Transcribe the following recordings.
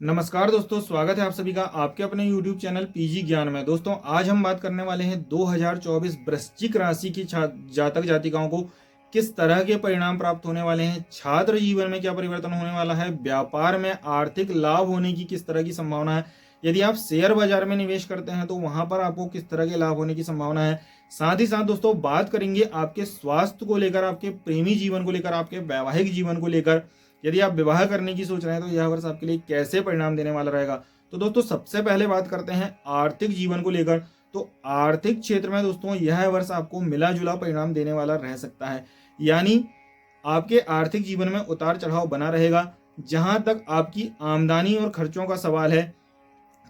नमस्कार दोस्तों, स्वागत है आप सभी का आपके अपने YouTube चैनल पीजी ज्ञान में। दोस्तों आज हम बात करने वाले हैं 2024 वृश्चिक राशि की जातक जातिकाओं को किस तरह के परिणाम प्राप्त होने वाले हैं, छात्र जीवन में क्या परिवर्तन होने वाला है, व्यापार में आर्थिक लाभ होने की किस तरह की संभावना है, यदि आप शेयर बाजार में निवेश करते हैं तो वहां पर आपको किस तरह के लाभ होने की संभावना है। साथ ही साथ दोस्तों बात करेंगे आपके स्वास्थ्य को लेकर, आपके प्रेमी जीवन को लेकर, आपके वैवाहिक जीवन को लेकर। यदि आप विवाह करने की सोच रहे हैं तो यह वर्ष आपके लिए कैसे परिणाम देने वाला रहेगा। तो दोस्तों सबसे पहले बात करते हैं आर्थिक जीवन को लेकर। तो आर्थिक क्षेत्र में दोस्तों यह वर्ष आपको मिला जुला परिणाम देने वाला रह सकता है, यानी आपके आर्थिक जीवन में उतार चढ़ाव बना रहेगा। जहां तक आपकी आमदनी और खर्चों का सवाल है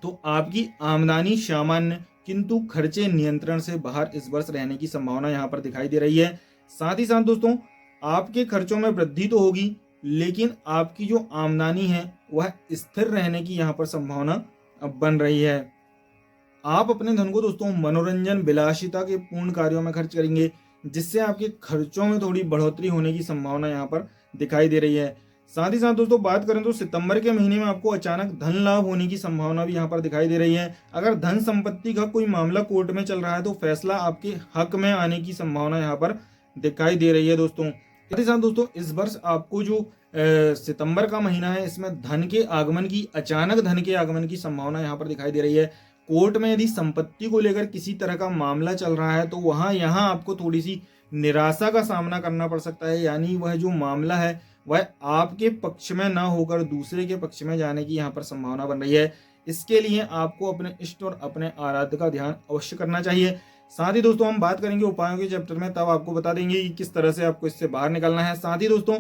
तो आपकी आमदनी सामान्य किंतु खर्चे नियंत्रण से बाहर इस वर्ष रहने की संभावना यहां पर दिखाई दे रही है। साथ ही साथ दोस्तों आपके खर्चों में वृद्धि तो होगी, लेकिन आपकी जो आमदनी है वह स्थिर रहने की यहाँ पर संभावना अब बन रही है। आप अपने धन को दोस्तों मनोरंजन विलासिता के पूर्ण कार्यों में खर्च करेंगे, जिससे आपके खर्चों में थोड़ी बढ़ोतरी होने की संभावना यहाँ पर दिखाई दे रही है। साथ ही साथ दोस्तों बात करें तो सितंबर के महीने में आपको अचानक धन लाभ होने की संभावना भी यहाँ पर दिखाई दे रही है। अगर धन संपत्ति का कोई मामला कोर्ट में चल रहा है तो फैसला आपके हक में आने की संभावना यहाँ पर दिखाई दे रही है दोस्तों। साथ ही साथ दोस्तों इस वर्ष आपको जो सितंबर का महीना है इसमें अचानक धन के आगमन की संभावना यहाँ पर दिखाई दे रही है। कोर्ट में यदि संपत्ति को लेकर किसी तरह का मामला चल रहा है तो यहाँ आपको थोड़ी सी निराशा का सामना करना पड़ सकता है, यानी वह जो मामला है वह आपके पक्ष में ना होकर दूसरे के पक्ष में जाने की यहाँ पर संभावना बन रही है। इसके लिए आपको अपने इष्ट और अपने आराध्य का ध्यान अवश्य करना चाहिए। साथ ही दोस्तों हम बात करेंगे उपायों के चैप्टर में, तब आपको बता देंगे कि किस तरह से आपको इससे बाहर निकलना है। साथ ही दोस्तों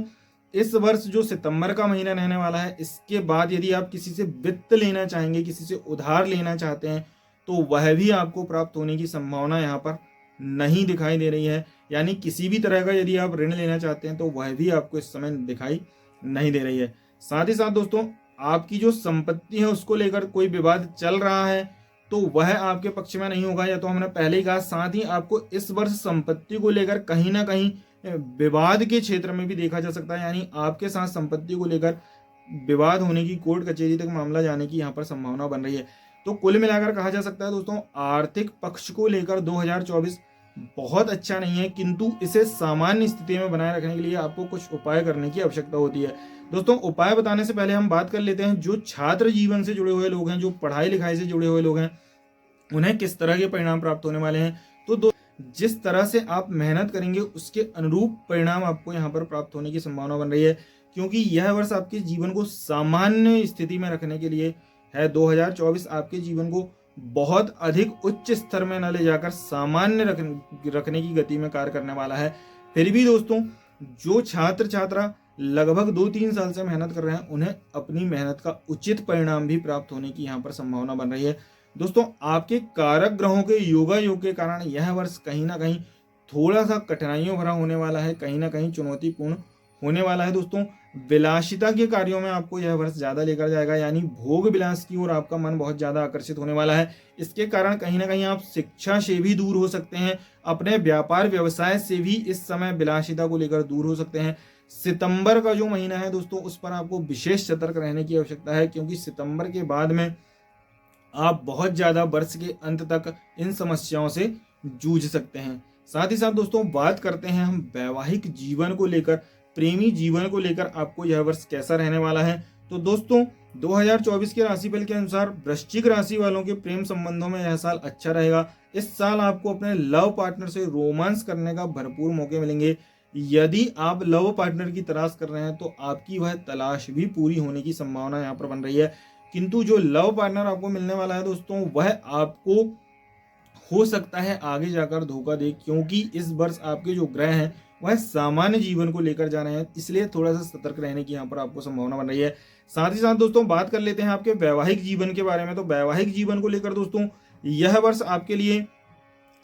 इस वर्ष जो सितंबर का महीना रहने वाला है, इसके बाद यदि आप किसी से वित्त लेना चाहेंगे, किसी से उधार लेना चाहते हैं तो वह भी आपको प्राप्त होने की संभावना यहाँ पर नहीं दिखाई दे रही है। यानी किसी भी तरह का यदि आप ऋण लेना चाहते हैं तो वह भी आपको इस समय दिखाई नहीं दे रही है। साथ ही साथ दोस्तों आपकी जो संपत्ति है उसको लेकर कोई विवाद चल रहा है तो वह आपके पक्ष में नहीं होगा, या तो हमने पहले ही कहा। साथ ही आपको इस वर्ष संपत्ति को लेकर कहीं ना कहीं विवाद के क्षेत्र में भी देखा जा सकता है, यानी आपके साथ संपत्ति को लेकर विवाद होने की, कोर्ट कचहरी तक मामला जाने की यहाँ पर संभावना बन रही है। तो कुल मिलाकर कहा जा सकता है दोस्तों आर्थिक पक्ष को लेकर 2024 बहुत अच्छा नहीं है, किंतु इसे सामान्य स्थिति में बनाए रखने के लिए आपको कुछ उपाय करने की आवश्यकता होती है। दोस्तों उपाय बताने से पहले हम बात कर लेते हैं जो छात्र जीवन से जुड़े हुए लोग हैं, जो पढ़ाई लिखाई से जुड़े हुए लोग हैं, उन्हें किस तरह के परिणाम प्राप्त होने वाले हैं। तो जिस तरह से आप मेहनत करेंगे उसके अनुरूप परिणाम आपको यहाँ पर प्राप्त होने की संभावना बन रही है, क्योंकि यह वर्ष आपके जीवन को सामान्य स्थिति में रखने के लिए है। 2024 आपके जीवन को बहुत अधिक उच्च स्तर में न ले जाकर सामान्य रखने की गति में कार्य करने वाला है। फिर भी दोस्तों जो छात्र छात्रा लगभग 2-3 साल से मेहनत कर रहे हैं उन्हें अपनी मेहनत का उचित परिणाम भी प्राप्त होने की यहाँ पर संभावना बन रही है। दोस्तों आपके कारक ग्रहों के योगा योग के कारण यह वर्ष कहीं ना कहीं थोड़ा सा कठिनाइयों भरा होने वाला है, कहीं ना कहीं चुनौतीपूर्ण होने वाला है। दोस्तों विलासिता के कार्यों में आपको यह वर्ष ज्यादा लेकर जाएगा, यानी भोग विलास की ओर आपका मन बहुत ज्यादा आकर्षित होने वाला है। इसके कारण कहीं ना कहीं आप शिक्षा से भी दूर हो सकते हैं, अपने व्यापार व्यवसाय से भी इस समय विलासिता को लेकर दूर हो सकते हैं। सितंबर का जो महीना है दोस्तों उस पर आपको विशेष सतर्क रहने की आवश्यकता है, क्योंकि सितंबर के बाद में आप बहुत ज़्यादा वर्ष के अंत तक इन समस्याओं से जूझ सकते हैं। साथ ही साथ दोस्तों बात करते हैं हम वैवाहिक जीवन को लेकर, प्रेमी जीवन को लेकर आपको यह वर्ष कैसा रहने वाला है। तो दोस्तों 2024 के राशिफल के अनुसार वृश्चिक राशि वालों के प्रेम संबंधों में यह साल अच्छा रहेगा। इस साल आपको अपने लव पार्टनर से रोमांस करने का भरपूर मौके मिलेंगे। यदि आप लव पार्टनर की तलाश कर रहे हैं तो आपकी वह तलाश भी पूरी होने की संभावना यहाँ पर बन रही है, किंतु जो लव पार्टनर आपको मिलने वाला है दोस्तों वह आपको हो सकता है आगे जाकर धोखा दे, क्योंकि इस वर्ष आपके जो ग्रह हैं वह सामान्य जीवन को लेकर जा रहे हैं, इसलिए थोड़ा सा सतर्क रहने की यहाँ पर आपको संभावना बन रही है। साथ ही साथ दोस्तों बात कर लेते हैं आपके वैवाहिक जीवन के बारे में। तो वैवाहिक जीवन को लेकर दोस्तों यह वर्ष आपके लिए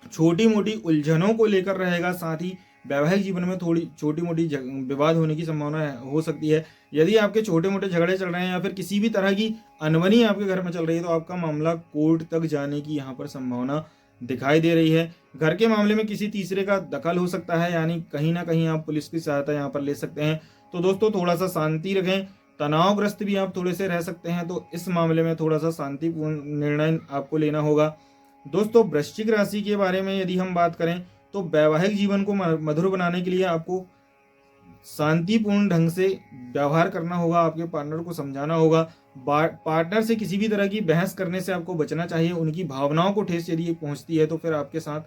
छोटी मोटी उलझनों को लेकर रहेगा। साथ ही वैवाहिक जीवन में थोड़ी छोटी मोटी विवाद होने की संभावना हो सकती है। यदि आपके छोटे मोटे झगड़े चल रहे हैं या फिर किसी भी तरह की अनबनी आपके घर में चल रही है तो आपका मामला कोर्ट तक जाने की यहाँ पर संभावना दिखाई दे रही है। घर के मामले में किसी तीसरे का दखल हो सकता है, यानी कहीं ना कहीं आप पुलिस की सहायता यहाँ पर ले सकते हैं। तो दोस्तों थोड़ा सा शांति रखें तनावग्रस्त भी आप थोड़े से रह सकते हैं, तो इस मामले में थोड़ा सा शांतिपूर्ण निर्णय आपको लेना होगा। दोस्तों, वृश्चिक राशि के बारे में यदि हम बात करें तो वैवाहिक जीवन को मधुर बनाने के लिए आपको शांतिपूर्ण ढंग से व्यवहार करना होगा, आपके पार्टनर को समझाना होगा। पार्टनर से किसी भी तरह की बहस करने से आपको बचना चाहिए। उनकी भावनाओं को ठेस यदि पहुंचती है तो फिर आपके साथ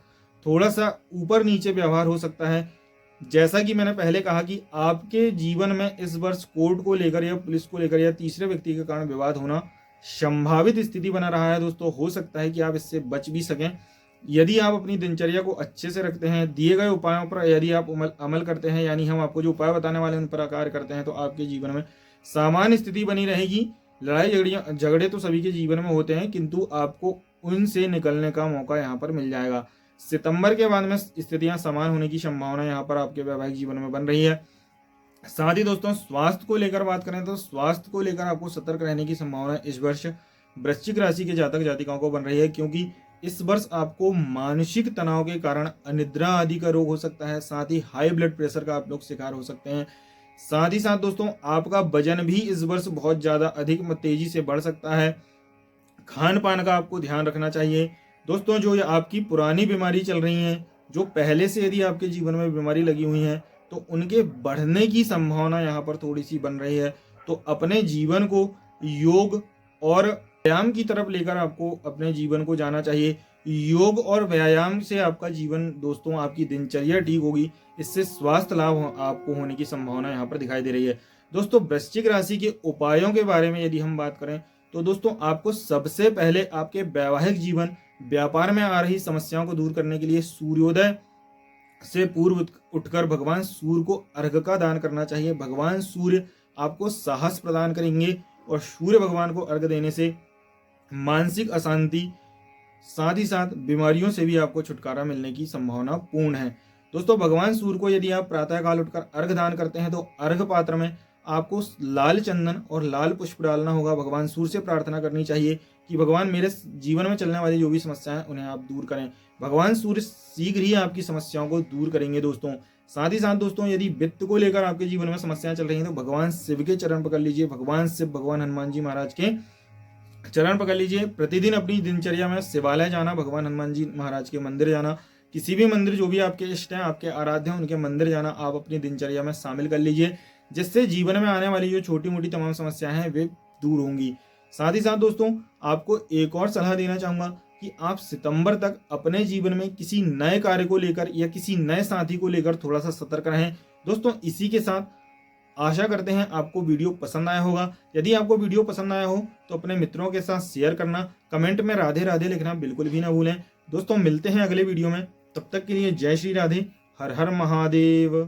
थोड़ा सा ऊपर नीचे व्यवहार हो सकता है। जैसा कि मैंने पहले कहा कि आपके जीवन में इस वर्ष कोर्ट को लेकर या पुलिस को लेकर या तीसरे व्यक्ति के कारण विवाद होना संभावित स्थिति बना रहा है। दोस्तों, हो सकता है कि आप इससे बच भी सकें यदि आप अपनी दिनचर्या को अच्छे से रखते हैं, दिए गए उपायों पर यदि आप अमल करते हैं, यानी हम आपको जो उपाय बताने वाले हैं उन पर कार्य करते हैं, तो आपके जीवन में सामान्य स्थिति बनी रहेगी। लड़ाई झगड़े तो सभी के जीवन में होते हैं, किंतु आपको उनसे निकलने का मौका यहाँ पर मिल जाएगा। सितंबर के बाद में स्थितियां समान होने की संभावना यहाँ पर आपके वैवाहिक जीवन में बन रही है। साथ ही दोस्तों, स्वास्थ्य को लेकर बात करें तो स्वास्थ्य को लेकर आपको सतर्क रहने की संभावना इस वर्ष वृश्चिक राशि के जातक जातिकाओं को बन रही है, क्योंकि इस वर्ष आपको मानसिक तनाव के कारण अनिद्रा आदि का रोग हो सकता है। साथ ही हाई ब्लड प्रेशर का आप लोग शिकार हो सकते हैं। साथ ही साथ दोस्तों, आपका वजन भी इस वर्ष बहुत ज़्यादा अधिक तेजी से बढ़ सकता है। खान पान का आपको ध्यान रखना चाहिए। दोस्तों, जो आपकी पुरानी बीमारी चल रही हैं, जो पहले से यदि आपके जीवन में बीमारी लगी हुई हैं, तो उनके बढ़ने की संभावना यहाँ पर थोड़ी सी बन रही है। तो अपने जीवन को योग और व्यायाम की तरफ लेकर आपको अपने जीवन को जाना चाहिए। योग और व्यायाम से आपका जीवन दोस्तों, आपकी दिनचर्या ठीक होगी, इससे स्वास्थ्य लाभ आपको होने की संभावना यहाँ पर दिखाई दे रही है। दोस्तों, वृश्चिक राशि के उपायों के बारे में यदि हम बात करें तो दोस्तों, आपको सबसे पहले आपके वैवाहिक जीवन, व्यापार में आ रही समस्याओं को दूर करने के लिए सूर्योदय से पूर्व उठकर भगवान सूर्य को अर्घ का दान करना चाहिए। भगवान सूर्य आपको साहस प्रदान करेंगे और सूर्य भगवान को अर्घ देने से मानसिक अशांति, साथ ही साथ बीमारियों से भी आपको छुटकारा मिलने की संभावना पूर्ण है। दोस्तों, भगवान सूर्य को यदि आप प्रातःकाल उठकर अर्घ दान करते हैं तो अर्घ पात्र में आपको लाल चंदन और लाल पुष्प डालना होगा। भगवान सूर्य से प्रार्थना करनी चाहिए कि भगवान मेरे जीवन में चलने वाली जो भी समस्याएं हैं उन्हें आप दूर करें। भगवान सूर्य शीघ्र ही आपकी समस्याओं को दूर करेंगे। दोस्तों, साथ ही साथ दोस्तों, यदि वित्त को लेकर आपके जीवन में समस्याएं चल रही हैं तो भगवान शिव के चरण पकड़ लीजिए। भगवान शिव, भगवान हनुमान जी महाराज के चरण पकड़ लीजिए। प्रतिदिन अपनी दिनचर्या में शिवालय जाना, भगवान हनुमान जी महाराज के मंदिर जाना, किसी भी मंदिर जो भी आपके इष्ट हैं, आपके आराध्य हैं, उनके मंदिर जाना आप अपनी दिनचर्या में शामिल कर लीजिए, जिससे जीवन में आने वाली जो छोटी मोटी तमाम समस्याएं हैं वे दूर होंगी। साथ ही साथ दोस्तों, आपको एक और सलाह देना चाहूंगा कि आप सितंबर तक अपने जीवन में किसी नए कार्य को लेकर या किसी नए साथी को लेकर थोड़ा सा सतर्क रहें। दोस्तों, इसी के साथ आशा करते हैं आपको वीडियो पसंद आया होगा। यदि आपको वीडियो पसंद आया हो तो अपने मित्रों के साथ शेयर करना, कमेंट में राधे राधे लिखना बिल्कुल भी ना भूलें। दोस्तों, मिलते हैं अगले वीडियो में, तब तक के लिए जय श्री राधे, हर हर महादेव।